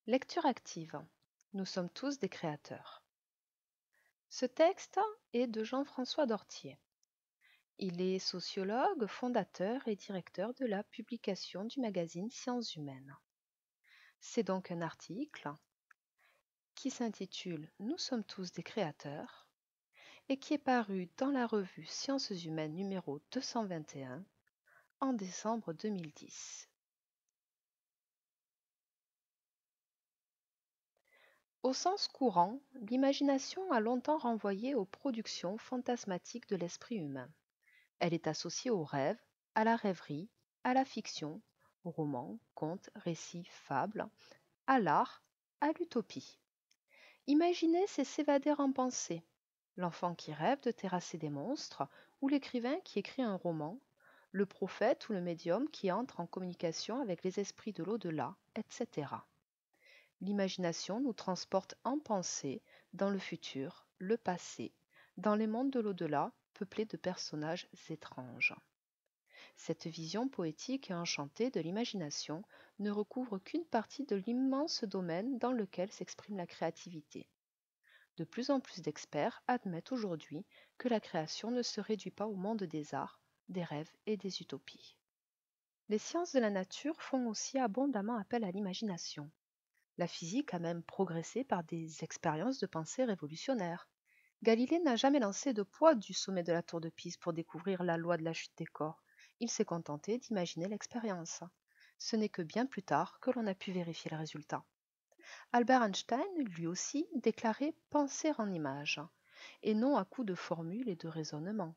Lecture active. Nous sommes tous des créateurs. Ce texte est de Jean-François Dortier. Il est sociologue, fondateur et directeur de la publication du magazine Sciences humaines. C'est donc un article qui s'intitule Nous sommes tous des créateurs et qui est paru dans la revue Sciences humaines numéro 221 en décembre 2010. Au sens courant, l'imagination a longtemps renvoyé aux productions fantasmatiques de l'esprit humain. Elle est associée au rêve, à la rêverie, à la fiction, romans, contes, récits, fables, à l'art, à l'utopie. Imaginer, c'est s'évader en pensée. L'enfant qui rêve de terrasser des monstres, ou l'écrivain qui écrit un roman, le prophète ou le médium qui entre en communication avec les esprits de l'au-delà, etc. L'imagination nous transporte en pensée dans le futur, le passé, dans les mondes de l'au-delà peuplés de personnages étranges. Cette vision poétique et enchantée de l'imagination ne recouvre qu'une partie de l'immense domaine dans lequel s'exprime la créativité. De plus en plus d'experts admettent aujourd'hui que la création ne se réduit pas au monde des arts, des rêves et des utopies. Les sciences de la nature font aussi abondamment appel à l'imagination. La physique a même progressé par des expériences de pensée révolutionnaires. Galilée n'a jamais lancé de poids du sommet de la tour de Pise pour découvrir la loi de la chute des corps. Il s'est contenté d'imaginer l'expérience. Ce n'est que bien plus tard que l'on a pu vérifier le résultat. Albert Einstein, lui aussi, déclarait penser en images, et non à coups de formules et de raisonnements.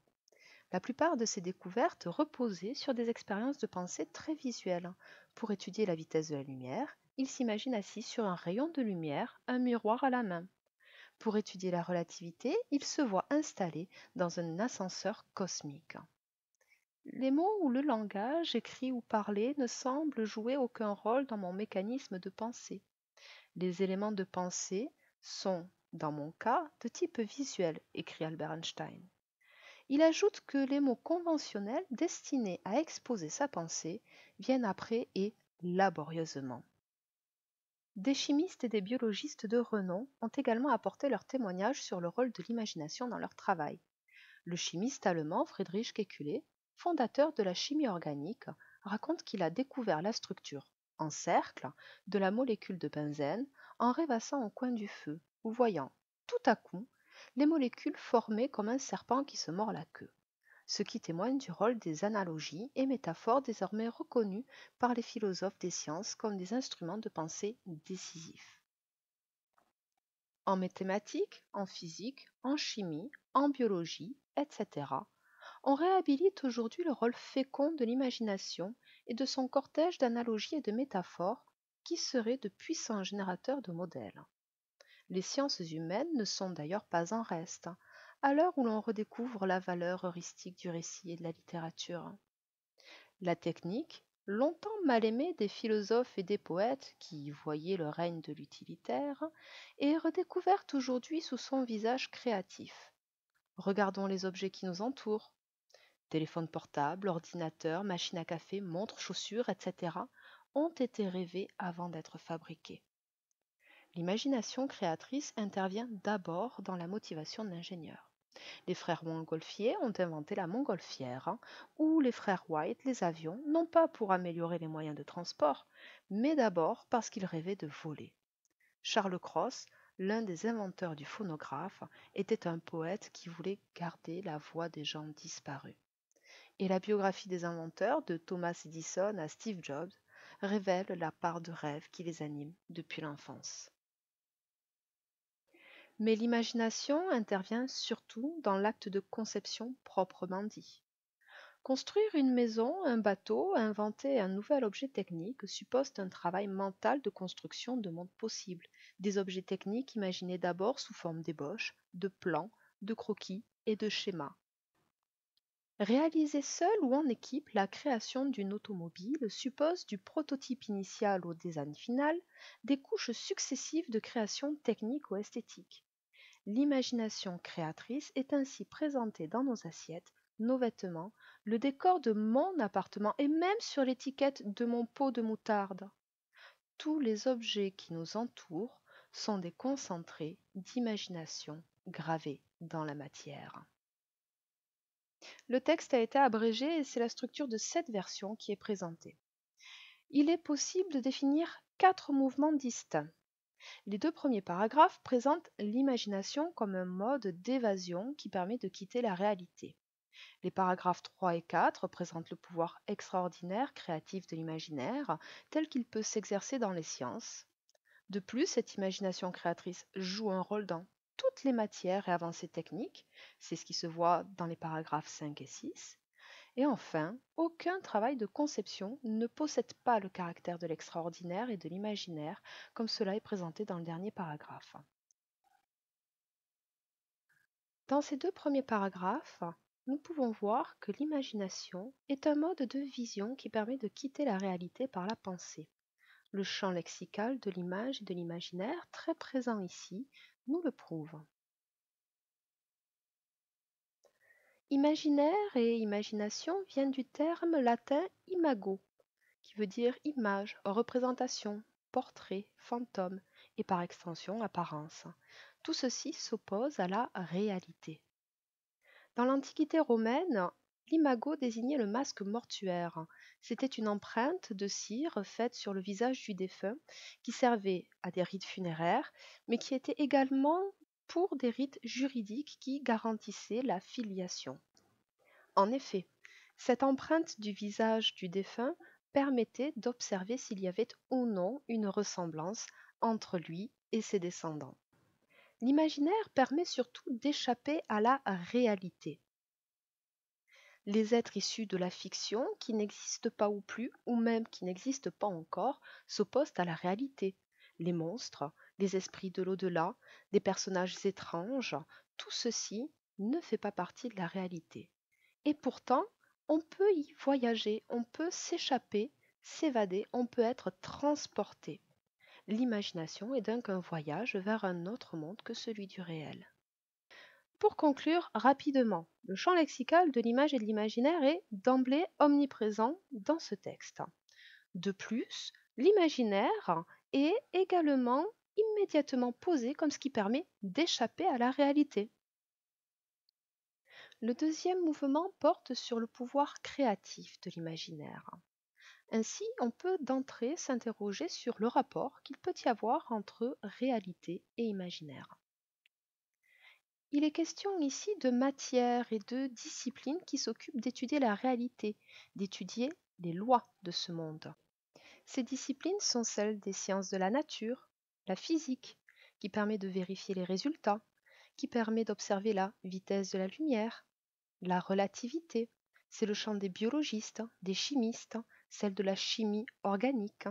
La plupart de ces découvertes reposaient sur des expériences de pensée très visuelles. Pour étudier la vitesse de la lumière, il s'imagine assis sur un rayon de lumière, un miroir à la main. Pour étudier la relativité, il se voit installé dans un ascenseur cosmique. Les mots ou le langage, écrit ou parlé, ne semblent jouer aucun rôle dans mon mécanisme de pensée. Les éléments de pensée sont, dans mon cas, de type visuel, écrit Albert Einstein. Il ajoute que les mots conventionnels destinés à exposer sa pensée viennent après et laborieusement. Des chimistes et des biologistes de renom ont également apporté leur témoignage sur le rôle de l'imagination dans leur travail. Le chimiste allemand Friedrich Kekulé, fondateur de la chimie organique, raconte qu'il a découvert la structure en cercle de la molécule de benzène en rêvassant au coin du feu ou voyant, tout à coup, les molécules formées comme un serpent qui se mord la queue, ce qui témoigne du rôle des analogies et métaphores désormais reconnus par les philosophes des sciences comme des instruments de pensée décisifs. En mathématiques, en physique, en chimie, en biologie, etc., on réhabilite aujourd'hui le rôle fécond de l'imagination et de son cortège d'analogies et de métaphores qui seraient de puissants générateurs de modèles. Les sciences humaines ne sont d'ailleurs pas en reste, à l'heure où l'on redécouvre la valeur heuristique du récit et de la littérature. La technique, longtemps mal aimée des philosophes et des poètes qui y voyaient le règne de l'utilitaire, est redécouverte aujourd'hui sous son visage créatif. Regardons les objets qui nous entourent. Téléphone portable, ordinateur, machine à café, montres, chaussures, etc. ont été rêvés avant d'être fabriqués. L'imagination créatrice intervient d'abord dans la motivation de l'ingénieur. Les frères Montgolfier ont inventé la montgolfière, ou les frères White les avions, non pas pour améliorer les moyens de transport, mais d'abord parce qu'ils rêvaient de voler. Charles Cros, l'un des inventeurs du phonographe, était un poète qui voulait garder la voix des gens disparus. Et la biographie des inventeurs, de Thomas Edison à Steve Jobs, révèle la part de rêve qui les anime depuis l'enfance. Mais l'imagination intervient surtout dans l'acte de conception proprement dit. Construire une maison, un bateau, inventer un nouvel objet technique suppose un travail mental de construction de mondes possibles, des objets techniques imaginés d'abord sous forme d'ébauches, de plans, de croquis et de schémas. Réaliser seul ou en équipe la création d'une automobile suppose du prototype initial au design final des couches successives de création technique ou esthétique. L'imagination créatrice est ainsi présentée dans nos assiettes, nos vêtements, le décor de mon appartement et même sur l'étiquette de mon pot de moutarde. tous les objets qui nous entourent sont des concentrés d'imagination gravés dans la matière. Le texte a été abrégé et c'est la structure de cette version qui est présentée. Il est possible de définir 4 mouvements distincts. Les 2 premiers paragraphes présentent l'imagination comme un mode d'évasion qui permet de quitter la réalité. Les paragraphes 3 et 4 présentent le pouvoir extraordinaire créatif de l'imaginaire tel qu'il peut s'exercer dans les sciences. De plus, cette imagination créatrice joue un rôle dans toutes les matières et avancées techniques, c'est ce qui se voit dans les paragraphes 5 et 6. Et enfin, aucun travail de conception ne possède pas le caractère de l'extraordinaire et de l'imaginaire, comme cela est présenté dans le dernier paragraphe. Dans ces 2 premiers paragraphes, nous pouvons voir que l'imagination est un mode de vision qui permet de quitter la réalité par la pensée. Le champ lexical de l'image et de l'imaginaire, très présent ici, nous le prouve. Imaginaire et imagination viennent du terme latin imago, qui veut dire image, représentation, portrait, fantôme et par extension apparence. Tout ceci s'oppose à la réalité. Dans l'Antiquité romaine, l'imago désignait le masque mortuaire. C'était une empreinte de cire faite sur le visage du défunt qui servait à des rites funéraires, mais qui était également pour des rites juridiques qui garantissaient la filiation. En effet, cette empreinte du visage du défunt permettait d'observer s'il y avait ou non une ressemblance entre lui et ses descendants. L'imaginaire permet surtout d'échapper à la réalité. Les êtres issus de la fiction, qui n'existent pas ou plus, ou même qui n'existent pas encore, s'opposent à la réalité. Les monstres, les esprits de l'au-delà, des personnages étranges, tout ceci ne fait pas partie de la réalité. Et pourtant, on peut y voyager, on peut s'échapper, s'évader, on peut être transporté. L'imagination est donc un voyage vers un autre monde que celui du réel. Pour conclure rapidement, le champ lexical de l'image et de l'imaginaire est d'emblée omniprésent dans ce texte. De plus, l'imaginaire est également immédiatement posé comme ce qui permet d'échapper à la réalité. Le deuxième mouvement porte sur le pouvoir créatif de l'imaginaire. Ainsi, on peut d'entrée s'interroger sur le rapport qu'il peut y avoir entre réalité et imaginaire. Il est question ici de matière et de disciplines qui s'occupent d'étudier la réalité, d'étudier les lois de ce monde. Ces disciplines sont celles des sciences de la nature, la physique, qui permet de vérifier les résultats, qui permet d'observer la vitesse de la lumière, la relativité, c'est le champ des biologistes, des chimistes, celle de la chimie organique.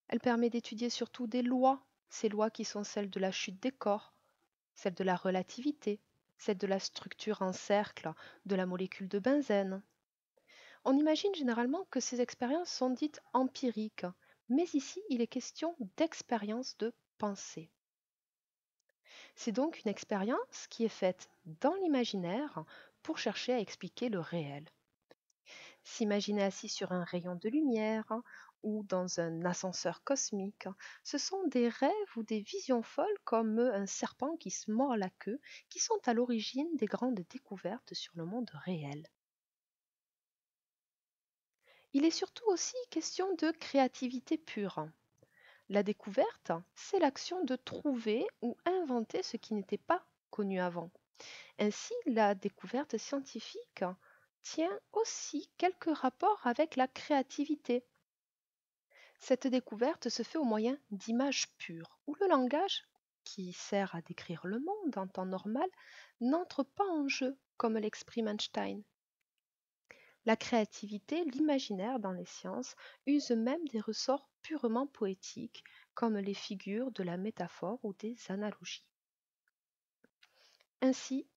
Elle permet d'étudier surtout des lois, ces lois qui sont celles de la chute des corps, celle de la relativité, celle de la structure en cercle de la molécule de benzène. On imagine généralement que ces expériences sont dites empiriques, mais ici il est question d'expérience de pensée. C'est donc une expérience qui est faite dans l'imaginaire pour chercher à expliquer le réel. S'imaginer assis sur un rayon de lumière ou dans un ascenseur cosmique, ce sont des rêves ou des visions folles comme un serpent qui se mord la queue qui sont à l'origine des grandes découvertes sur le monde réel. Il est surtout aussi question de créativité pure. La découverte, c'est l'action de trouver ou inventer ce qui n'était pas connu avant. Ainsi, la découverte scientifique tient aussi quelques rapports avec la créativité. Cette découverte se fait au moyen d'images pures, où le langage, qui sert à décrire le monde en temps normal, n'entre pas en jeu, comme l'exprime Einstein. La créativité, l'imaginaire dans les sciences, use même des ressorts purement poétiques, comme les figures de la métaphore ou des analogies. Ainsi,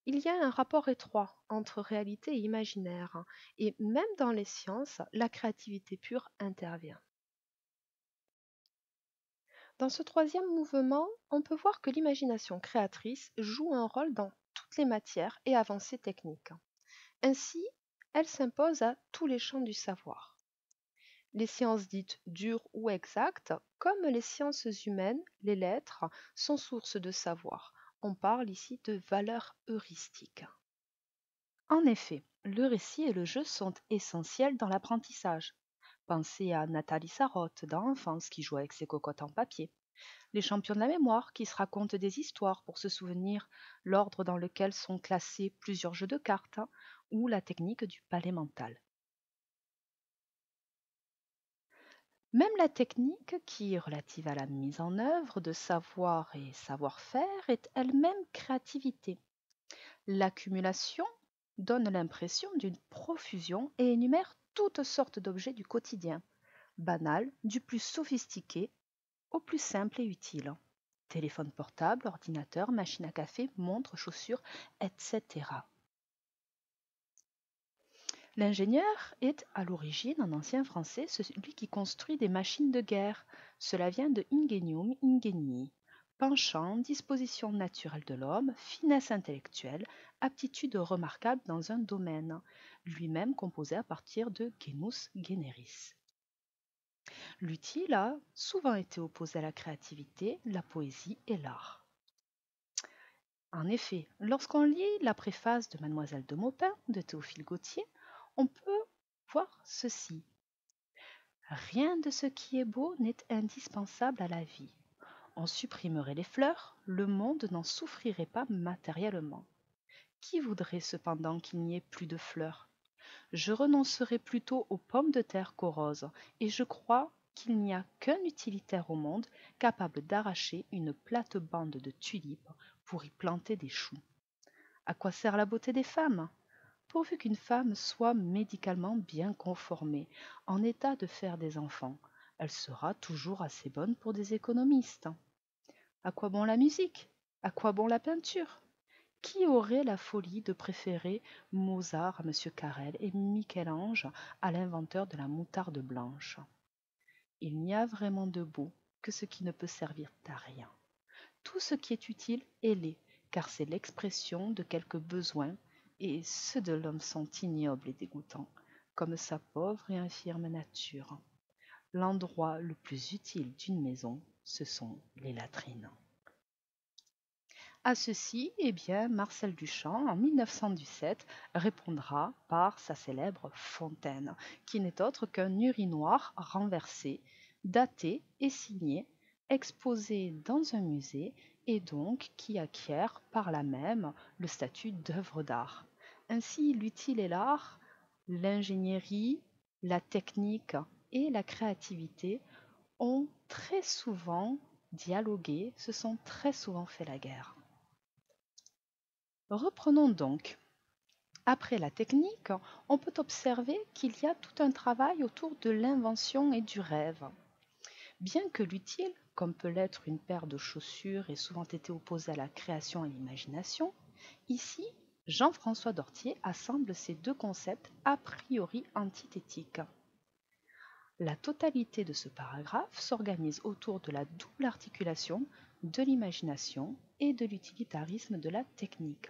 il y a un rapport étroit entre réalité et imaginaire, et même dans les sciences, la créativité pure intervient. Dans ce troisième mouvement, on peut voir que l'imagination créatrice joue un rôle dans toutes les matières et avancées techniques. Ainsi, elle s'impose à tous les champs du savoir. Les sciences dites dures ou exactes, comme les sciences humaines, les lettres, sont source de savoir. On parle ici de valeurs heuristiques. En effet, le récit et le jeu sont essentiels dans l'apprentissage. Pensez à Nathalie Sarraute dans Enfance qui joue avec ses cocottes en papier, les champions de la mémoire qui se racontent des histoires pour se souvenir, l'ordre dans lequel sont classés plusieurs jeux de cartes, ou la technique du palais mental. Même la technique, qui est relative à la mise en œuvre de savoir et savoir-faire, est elle-même créativité. L'accumulation donne l'impression d'une profusion et énumère toutes sortes d'objets du quotidien, banals, du plus sophistiqué au plus simple et utile. Téléphone portable, ordinateur, machine à café, montre, chaussures, etc. L'ingénieur est, à l'origine, en ancien français, celui qui construit des machines de guerre. Cela vient de ingenium ingenii. Penchant, disposition naturelle de l'homme, finesse intellectuelle, aptitude remarquable dans un domaine, lui-même composé à partir de genus generis. L'utile a souvent été opposé à la créativité, la poésie et l'art. En effet, lorsqu'on lit la préface de Mademoiselle de Maupin de Théophile Gautier, on peut voir ceci. Rien de ce qui est beau n'est indispensable à la vie. On supprimerait les fleurs, le monde n'en souffrirait pas matériellement. Qui voudrait cependant qu'il n'y ait plus de fleurs? Je renoncerai plutôt aux pommes de terre qu'aux roses, et je crois qu'il n'y a qu'un utilitaire au monde capable d'arracher une plate-bande de tulipes pour y planter des choux. À quoi sert la beauté des femmes? Pourvu qu'une femme soit médicalement bien conformée, en état de faire des enfants, elle sera toujours assez bonne pour des économistes. À quoi bon la musique? À quoi bon la peinture? Qui aurait la folie de préférer Mozart à M. Carrel et Michel-Ange à l'inventeur de la moutarde blanche? Il n'y a vraiment de beau que ce qui ne peut servir à rien. Tout ce qui est utile est laid, car c'est l'expression de quelques besoins, et ceux de l'homme sont ignobles et dégoûtants, comme sa pauvre et infirme nature. L'endroit le plus utile d'une maison, ce sont les latrines. À ceci, eh bien, Marcel Duchamp, en 1917, répondra par sa célèbre fontaine, qui n'est autre qu'un urinoir renversé, daté et signé, exposé dans un musée et donc qui acquiert par là même le statut d'œuvre d'art. Ainsi, l'utile et l'art, l'ingénierie, la technique et la créativité ont très souvent dialogué, se sont très souvent fait la guerre. Reprenons donc. Après la technique, on peut observer qu'il y a tout un travail autour de l'invention et du rêve. Bien que l'utile, comme peut l'être une paire de chaussures, ait souvent été opposé à la création et l'imagination, ici, Jean-François Dortier assemble ces deux concepts a priori antithétiques. La totalité de ce paragraphe s'organise autour de la double articulation de l'imagination et de l'utilitarisme de la technique.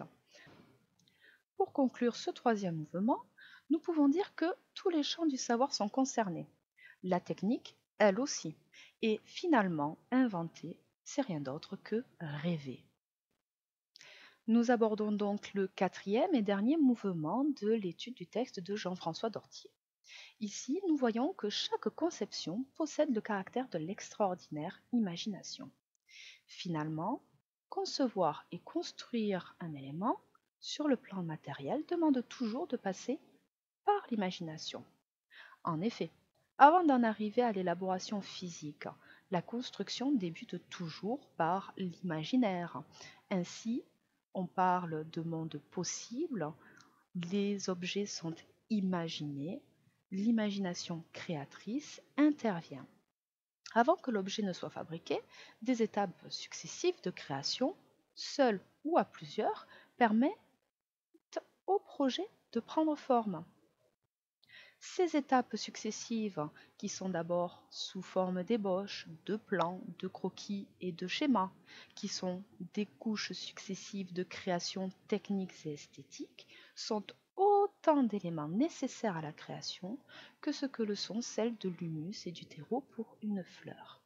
Pour conclure ce troisième mouvement, nous pouvons dire que tous les champs du savoir sont concernés. La technique, elle aussi. Et finalement, inventer, c'est rien d'autre que rêver. Nous abordons donc le quatrième et dernier mouvement de l'étude du texte de Jean-François Dortier. Ici, nous voyons que chaque conception possède le caractère de l'extraordinaire imagination. Finalement, concevoir et construire un élément sur le plan matériel demande toujours de passer par l'imagination. En effet, avant d'en arriver à l'élaboration physique, la construction débute toujours par l'imaginaire. Ainsi, on parle de monde possible, les objets sont imaginés, l'imagination créatrice intervient. Avant que l'objet ne soit fabriqué, des étapes successives de création, seules ou à plusieurs, permettent au projet de prendre forme. Ces étapes successives, qui sont d'abord sous forme d'ébauches, de plans, de croquis et de schémas, qui sont des couches successives de créations techniques et esthétiques, sont autant d'éléments nécessaires à la création que ce que le sont celles de l'humus et du terreau pour une fleur.